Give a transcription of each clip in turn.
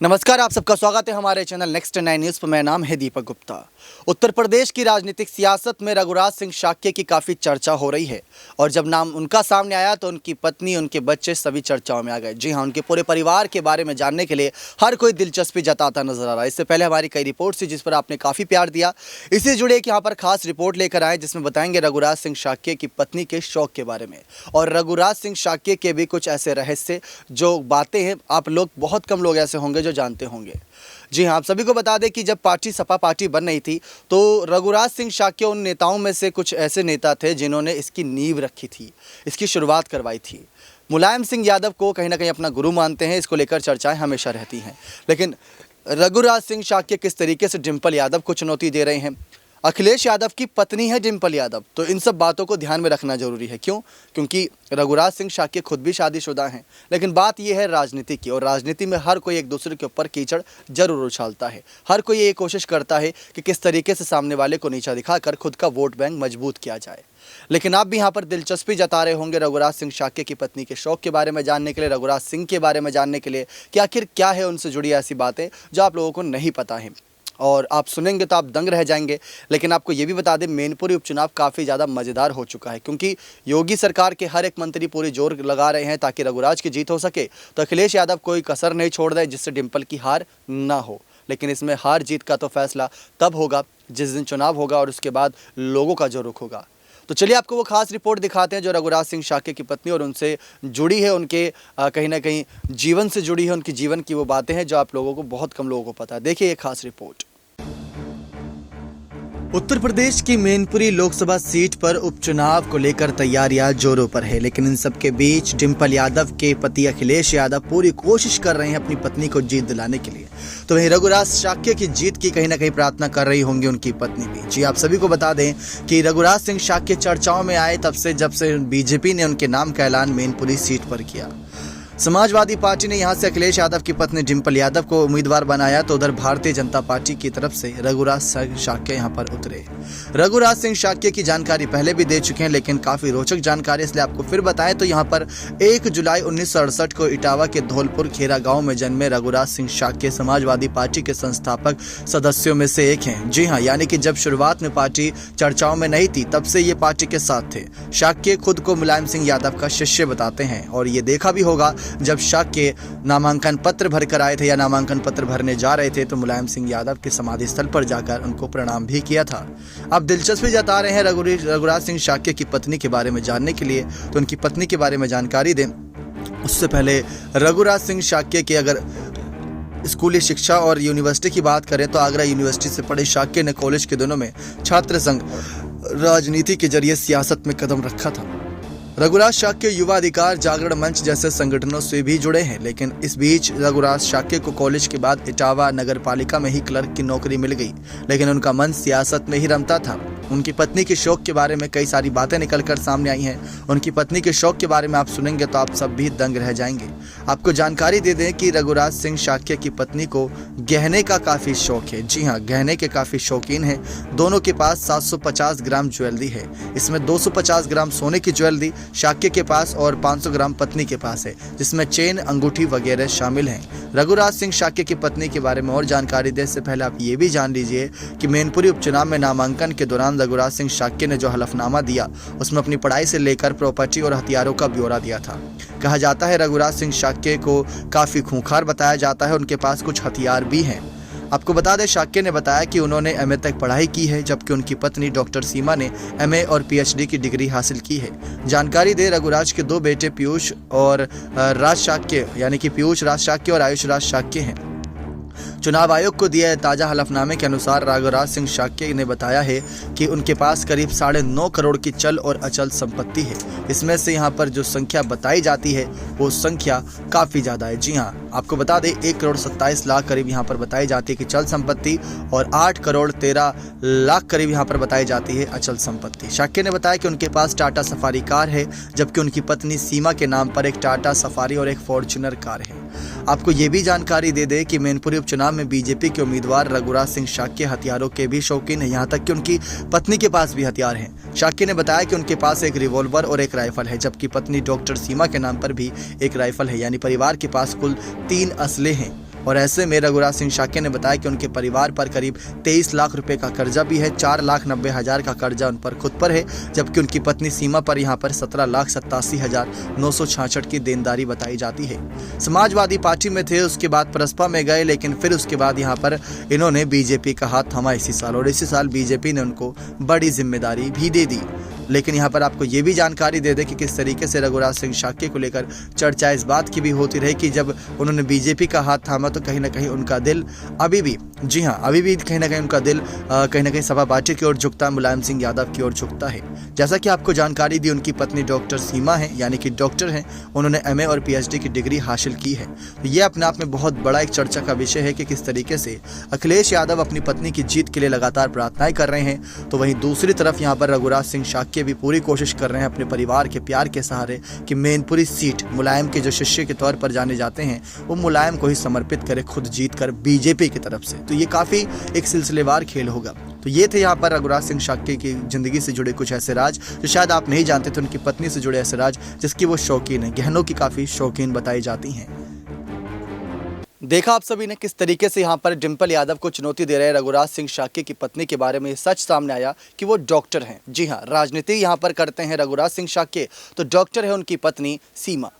नमस्कार, आप सबका स्वागत है हमारे चैनल नेक्स्ट 9 न्यूज़ पर। मेरा नाम है दीपक गुप्ता। उत्तर प्रदेश की राजनीतिक सियासत में रघुराज सिंह शाक्य की काफ़ी चर्चा हो रही है और जब नाम उनका सामने आया तो उनकी पत्नी, उनके बच्चे सभी चर्चाओं में आ गए। जी हां, उनके पूरे परिवार के बारे में जानने के लिए हर कोई दिलचस्पी जताता नजर आ रहा है। इससे पहले हमारी कई रिपोर्ट थी जिस पर आपने काफ़ी प्यार दिया। इससे जुड़े एक यहाँ पर खास रिपोर्ट लेकर आए जिसमें बताएंगे रघुराज सिंह शाक्य की पत्नी के शौक के बारे में और रघुराज सिंह शाक्य के भी कुछ ऐसे रहस्य जो बातें हैं आप लोग, बहुत कम लोग ऐसे होंगे जो जानते होंगे। जी हाँ, आप सभी को बता दें कि जब पार्टी सपा पार्टी बन रही थी तो रघुराज सिंह शाक्य उन नेताओं में से कुछ ऐसे नेता थे जिन्होंने इसकी नींव रखी थी, इसकी शुरुआत करवाई थी। मुलायम सिंह यादव को कहीं ना कहीं अपना गुरु मानते हैं, इसको लेकर चर्चाएं हमेशा रहती हैं। लेकिन रघुराज सिंह शाक्य किस तरीके से डिम्पल यादव को चुनौती दे रहे हैं, अखिलेश यादव की पत्नी है डिम्पल यादव, तो इन सब बातों को ध्यान में रखना जरूरी है। क्यों? क्योंकि रघुराज सिंह शाक्य खुद भी शादीशुदा हैं। लेकिन बात यह है राजनीति की, और राजनीति में हर कोई एक दूसरे के ऊपर कीचड़ जरूर उछालता है। हर कोई ये कोशिश करता है कि किस तरीके से सामने वाले को नीचा दिखाकर खुद का वोट बैंक मजबूत किया जाए। लेकिन आप भी यहाँ पर दिलचस्पी जता रहे होंगे रघुराज सिंह शाक्य की पत्नी के शौक के बारे में जानने के लिए, रघुराज सिंह के बारे में जानने के लिए कि आखिर क्या है उनसे जुड़ी ऐसी बातें जो आप लोगों को नहीं पता है, और आप सुनेंगे तो आप दंग रह जाएंगे। लेकिन आपको ये भी बता दें, मैनपुरी उपचुनाव काफ़ी ज़्यादा मज़ेदार हो चुका है क्योंकि योगी सरकार के हर एक मंत्री पूरी जोर लगा रहे हैं ताकि रघुराज की जीत हो सके, तो अखिलेश यादव कोई कसर नहीं छोड़ रहे जिससे डिम्पल की हार ना हो। लेकिन इसमें हार जीत का तो फैसला तब होगा जिस दिन चुनाव होगा और उसके बाद लोगों का जो रुख होगा। तो चलिए आपको वो खास रिपोर्ट दिखाते हैं जो रघुराज सिंह शाक्य की पत्नी और उनसे जुड़ी है, उनके कहीं ना कहीं जीवन से जुड़ी है, उनकी जीवन की वो बातें हैं जो आप लोगों को, बहुत कम लोगों को पता है। देखिए ये खास रिपोर्ट। उत्तर प्रदेश की मैनपुरी लोकसभा सीट पर उपचुनाव को लेकर तैयारियां जोरों पर है, लेकिन इन सब के बीच डिम्पल यादव के पति अखिलेश यादव पूरी कोशिश कर रहे हैं अपनी पत्नी को जीत दिलाने के लिए। तो वहीं रघुराज शाक्य की जीत की कहीं ना कहीं प्रार्थना कर रही होंगी उनकी पत्नी भी। जी आप सभी को बता दें कि रघुराज सिंह शाक्य चर्चाओं में आए तब से जब से बीजेपी ने उनके नाम का ऐलान मैनपुरी सीट पर किया। समाजवादी पार्टी ने यहां से अखिलेश यादव की पत्नी डिम्पल यादव को उम्मीदवार बनाया तो उधर भारतीय जनता पार्टी की तरफ से रघुराज सिंह शाक्य यहां पर उतरे। रघुराज सिंह शाक्य की जानकारी पहले भी दे चुके हैं, लेकिन काफी रोचक जानकारी इसलिए आपको फिर बताएं तो यहां पर 1 जुलाई 1968 को इटावा के धौलपुर खेरा गांव में जन्मे रघुराज सिंह शाक्य समाजवादी पार्टी के संस्थापक सदस्यों में से एक हैं। जी हाँ, यानी कि जब शुरुआत में पार्टी चर्चाओं में नहीं थी तब से ये पार्टी के साथ थे। शाक्य खुद को मुलायम सिंह यादव का शिष्य बताते हैं और ये देखा भी होगा जब शाक्य नामांकन पत्र भरकर आए थे या नामांकन पत्र भरने जा रहे थे तो मुलायम सिंह यादव के समाधि स्थल पर जाकर उनको प्रणाम भी किया था। अब दिलचस्पी जता रहे हैं रघुराज सिंह शाक्य की पत्नी के बारे में जानने के लिए, तो उनकी पत्नी के बारे में जानकारी दें उससे पहले रघुराज सिंह शाक्य की अगर स्कूली शिक्षा और यूनिवर्सिटी की बात करें तो आगरा यूनिवर्सिटी से पढ़े शाक्य ने कॉलेज के दिनों में छात्र संघ राजनीति के जरिए सियासत में कदम रखा था। रघुराज शाक्य युवा अधिकार जागरण मंच जैसे संगठनों से भी जुड़े हैं, लेकिन इस बीच रघुराज शाक्य को कॉलेज के बाद इटावा नगर पालिका में ही क्लर्क की नौकरी मिल गई, लेकिन उनका मन सियासत में ही रमता था। उनकी पत्नी के शौक के बारे में कई सारी बातें निकलकर सामने आई हैं। उनकी पत्नी के शौक के बारे में आप सुनेंगे तो आप सब भी दंग रह जाएंगे। आपको जानकारी दे दें कि रघुराज सिंह शाक्य की पत्नी को गहने का काफी शौक है। जी हाँ, गहने के काफी शौकीन है। दोनों के पास 750 ग्राम ज्वेलरी है। इसमें 250 ग्राम सोने की ज्वेलरी शाक्य के पास और 500 ग्राम पत्नी के पास है, जिसमें चेन, अंगूठी वगैरह शामिल हैं। रघुराज सिंह शाक्य की पत्नी के बारे में और जानकारी देने से पहले आप ये भी जान लीजिए कि मैनपुरी उपचुनाव में नामांकन के दौरान रघुराज सिंह शाक्य ने जो हलफनामा दिया उसमें अपनी पढ़ाई से लेकर प्रॉपर्टी और हथियारों का ब्यौरा दिया था। कहा जाता है रघुराज सिंह शाक्य को काफी खूंखार बताया जाता है, उनके पास कुछ हथियार भी हैं। आपको बता दें शाक्य ने बताया कि उन्होंने एमए तक पढ़ाई की है, जबकि उनकी पत्नी डॉक्टर सीमा ने एमए और पीएचडी की डिग्री हासिल की है। जानकारी दे रघुराज के 2 बेटे पीयूष और राज शाक्य, यानी कि पीयूष राज शाक्य और आयुष राज शाक्य हैं। चुनाव आयोग को दिए ताजा हलफनामे के अनुसार रघुराज सिंह शाक्य ने बताया है कि उनके पास करीब 9.5 करोड़ की चल और अचल संपत्ति है। इसमें से यहाँ पर जो संख्या बताई जाती है वो संख्या काफी ज्यादा है। जी हाँ, आपको बता दें 1 करोड़ 27 लाख करीब यहाँ पर बताई जाती है कि चल संपत्ति और 8 करोड़ 13 लाख करीब यहाँ पर बताई जाती है अचल संपत्ति। शाक्य ने बताया कि उनके पास टाटा सफारी कार है, जबकि उनकी पत्नी सीमा के नाम पर एक टाटा सफारी और एक फॉर्च्यूनर कार है। आपको ये भी जानकारी दे दें कि मैनपुरी उपचुनाव में बीजेपी के उम्मीदवार रघुराज सिंह शाक्य हथियारों के भी शौकीन है, यहाँ तक कि उनकी पत्नी के पास भी हथियार हैं। शाक्य ने बताया कि उनके पास एक रिवॉल्वर और एक राइफल है, जबकि पत्नी डॉक्टर सीमा के नाम पर भी एक राइफल है, यानी परिवार के पास कुल 3 असले हैं। और ऐसे में रघुराज सिंह शाक्य ने बताया कि उनके परिवार पर करीब 23 लाख रुपए का कर्जा भी है। 4,90,000 का कर्जा उन पर खुद पर है, जबकि उनकी पत्नी सीमा पर यहाँ पर 17,87,966 की देनदारी बताई जाती है। समाजवादी पार्टी में थे, उसके बाद प्रसपा में गए, लेकिन फिर उसके बाद यहाँ पर इन्होंने बीजेपी का हाथ थामा इसी साल, और इसी साल बीजेपी ने उनको बड़ी जिम्मेदारी भी दे दी। लेकिन यहाँ पर आपको ये भी जानकारी दे दें कि किस तरीके से रघुराज सिंह शाक्य को लेकर चर्चा इस बात की भी होती रही कि जब उन्होंने बीजेपी का हाथ थामा तो कहीं ना कहीं उनका दिल अभी भी, जी हाँ, अभी भी कहीं ना कहीं उनका दिल कहीं ना कहीं सपा पार्टी की ओर झुकता है, मुलायम सिंह यादव की ओर झुकता है। जैसा कि आपको जानकारी दी, उनकी पत्नी डॉक्टर सीमा है, यानी कि डॉक्टर हैं, उन्होंने MA और PhD की डिग्री हासिल की है। तो ये अपने आप में बहुत बड़ा एक चर्चा का विषय है कि किस तरीके से अखिलेश यादव अपनी पत्नी की जीत के लिए लगातार प्रार्थनाएं कर रहे हैं, तो वहीं दूसरी तरफ यहाँ पर रघुराज सिंह शाक्य भी पूरी कोशिश कर रहे हैं अपने परिवार के प्यार के सहारे कि मैनपुरी सीट मुलायम के जो शिष्य के तौर पर जाने जाते हैं वो मुलायम को ही समर्पित करे, खुद जीत कर बीजेपी की तरफ से। तो ये काफ़ी एक सिलसिलेवार खेल होगा। तो ये थे यहाँ पर रघुराज सिंह शाक्य की जिंदगी से जुड़े कुछ ऐसे राज जो शायद आप नहीं जानते थे, उनकी पत्नी से जुड़े ऐसे राज जिसकी वो शौकीन है, गहनों की काफ़ी शौकीन बताई जाती हैं। देखा आप सभी ने किस तरीके से यहाँ पर डिंपल यादव को चुनौती दे रहे रघुराज सिंह शाक्य की पत्नी के बारे में सच सामने आया कि वो डॉक्टर हैं। जी हाँ, राजनीति यहाँ पर करते हैं रघुराज सिंह शाक्य, तो डॉक्टर है उनकी पत्नी सीमा।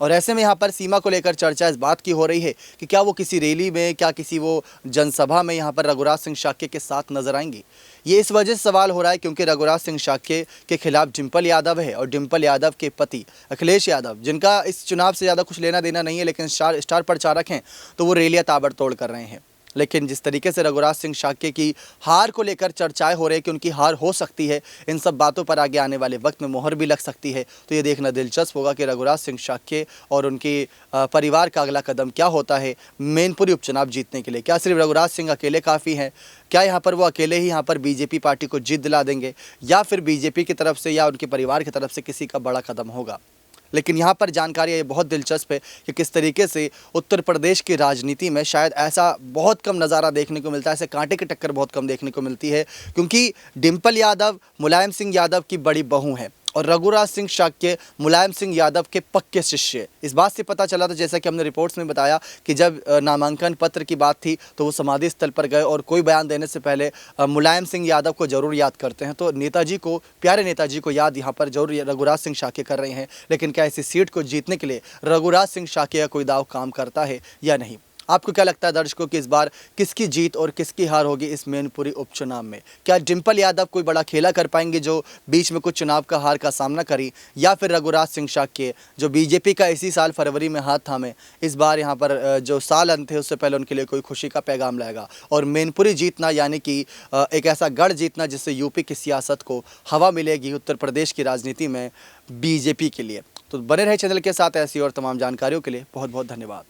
और ऐसे में यहाँ पर सीमा को लेकर चर्चा इस बात की हो रही है कि क्या वो किसी रैली में, क्या किसी वो जनसभा में यहाँ पर रघुराज सिंह शाक्य के साथ नजर आएंगी। ये इस वजह से सवाल हो रहा है क्योंकि रघुराज सिंह शाक्य के खिलाफ डिंपल यादव है और डिंपल यादव के पति अखिलेश यादव, जिनका इस चुनाव से ज़्यादा कुछ लेना देना नहीं है, लेकिन स्टार प्रचारक हैं, तो वो रैलियाँ ताबड़तोड़ कर रहे हैं। लेकिन जिस तरीके से रघुराज सिंह शाक्य की हार को लेकर चर्चाएं हो रही है कि उनकी हार हो सकती है, इन सब बातों पर आगे आने वाले वक्त में मोहर भी लग सकती है। तो ये देखना दिलचस्प होगा कि रघुराज सिंह शाक्य और उनके परिवार का अगला कदम क्या होता है मैनपुरी उपचुनाव जीतने के लिए। क्या सिर्फ रघुराज सिंह अकेले काफ़ी हैं? क्या यहाँ पर वो अकेले ही यहाँ पर बीजेपी पार्टी को जीत दिला देंगे, या फिर बीजेपी की तरफ से या उनके परिवार की तरफ से किसी का बड़ा कदम होगा? लेकिन यहाँ पर जानकारी ये बहुत दिलचस्प है कि किस तरीके से उत्तर प्रदेश की राजनीति में शायद ऐसा बहुत कम नज़ारा देखने को मिलता है, ऐसे कांटे की टक्कर बहुत कम देखने को मिलती है, क्योंकि डिंपल यादव मुलायम सिंह यादव की बड़ी बहू हैं और रघुराज सिंह शाक्य मुलायम सिंह यादव के पक्के शिष्य। इस बात से पता चला था, जैसा कि हमने रिपोर्ट्स में बताया, कि जब नामांकन पत्र की बात थी तो वो समाधि स्थल पर गए और कोई बयान देने से पहले मुलायम सिंह यादव को जरूर याद करते हैं। तो नेताजी को, प्यारे नेताजी को याद यहाँ पर जरूर रघुराज सिंह शाक्य कर रहे हैं। लेकिन क्या इसी सीट को जीतने के लिए रघुराज सिंह शाक्य का कोई दाव काम करता है या नहीं? आपको क्या लगता है दर्शकों कि इस बार किसकी जीत और किसकी हार होगी इस मैनपुरी उपचुनाव में? क्या डिंपल यादव कोई बड़ा खेला कर पाएंगे जो बीच में कुछ चुनाव का हार का सामना करी, या फिर रघुराज सिंह शाक्य जो बीजेपी का इसी साल फरवरी में हाथ थामे, इस बार यहाँ पर जो साल अंत थे उससे पहले उनके लिए कोई खुशी का पैगाम लाएगा और मैनपुरी जीतना, यानी कि एक ऐसा गढ़ जीतना जिससे यूपी की सियासत को हवा मिलेगी उत्तर प्रदेश की राजनीति में बीजेपी के लिए? तो बने रहे चैनल के साथ ऐसी और तमाम जानकारियों के लिए बहुत बहुत धन्यवाद।